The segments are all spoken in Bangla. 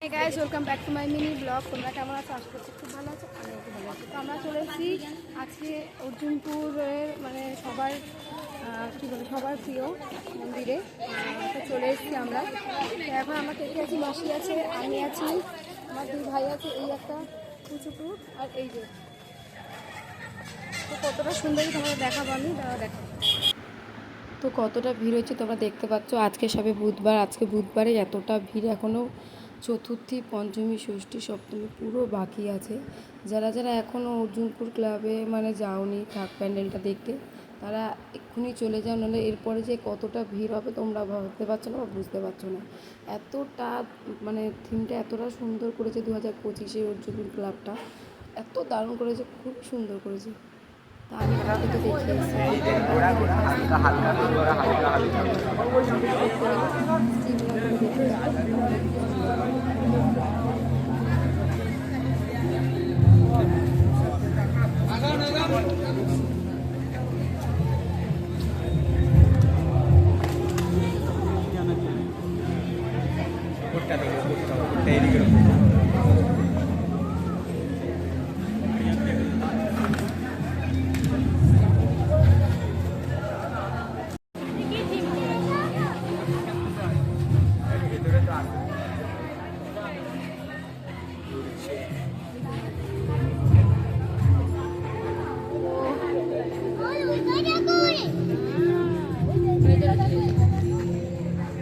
Hey guys, welcome back to my mini vlog. তোমরা কেমন আছো? আশা করছি খুব ভালো আছো, আমিও খুব ভালো আছি। তো আমরা চলে এসেছি আজকে অর্জুনপুরের মানে সবার সবার প্রিয় মন্দিরে। তো চলে এসেছি আমরা। এখন আমরা কে আছি, মাসি আছে, আমি আছি, আমার দুই ভাই আছে, এই একটা কুচুকুর আর এই যে। তো কতটা সুন্দরী তোমরা দেখাবো, আমি দেখাবো। তো কতটা ভিড় হচ্ছে তোমরা দেখতে পাচ্ছ। আজকে সবে বুধবার, আজকে বুধবারে এতটা ভিড়, এখনও চতুর্থী, পঞ্চমী, ষষ্ঠী, সপ্তমী পুরো বাকি আছে। যারা যারা এখনও অর্জুনপুর ক্লাবে মানে যাওনি থাক প্যান্ডেলটা দেখতে, তারা এক্ষুনি চলে যাও, নাহলে এরপরে যে কতটা ভিড় হবে তোমরা ভাবতে পারছো না বা বুঝতে পারছো না। এতটা মানে থিমটা এতটা সুন্দর করেছে 2025-এ অর্জুনপুর ক্লাবটা, এত দারুণ করেছে, খুব সুন্দর করেছে। তা আমি আপনাদেরকে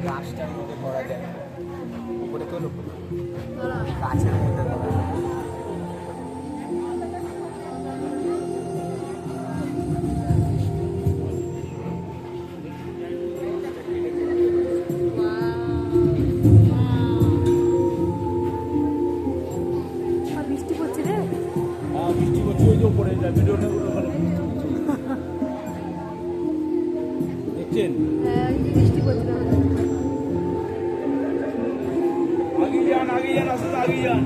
গাছটার মধ্যে করা যায়, উপরে তোলো গাছের মধ্যে করা যায়। বৃষ্টি পড়ছে রে, বৃষ্টি পড়ছে, ওই যে উপরে ভিডিওটা দেখছেন, বৃষ্টি পড়ছে। আগে যান আসলে আগে যান।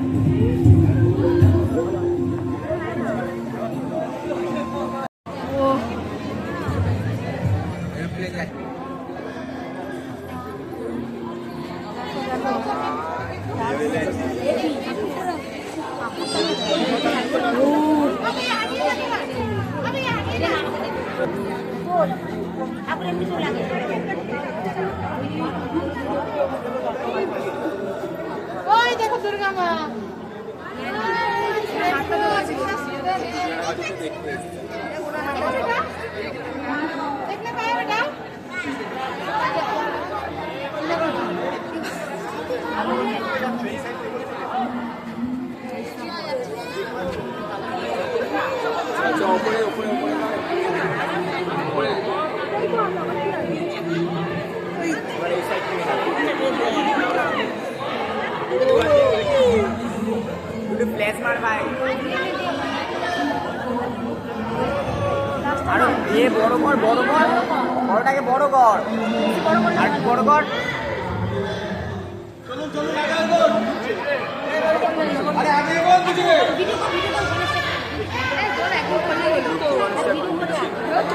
ওই দেখো দুর্গা মা, দেখলে পায় বেটা। উপরে উপরে উপরে প্লেস মার ভাই, আরো এ বড় কর, বড় কর, বড়টাকে বড় কর, আর বড় কর। চলুন চলুন, আরে আগে বল কিছু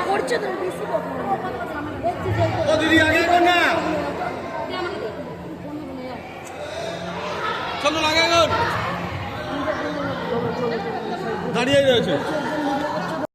করছে তো বেশি ও দিদি আগে কর না, চলুন আগে কর, দাঁড়িয়ে রয়েছে।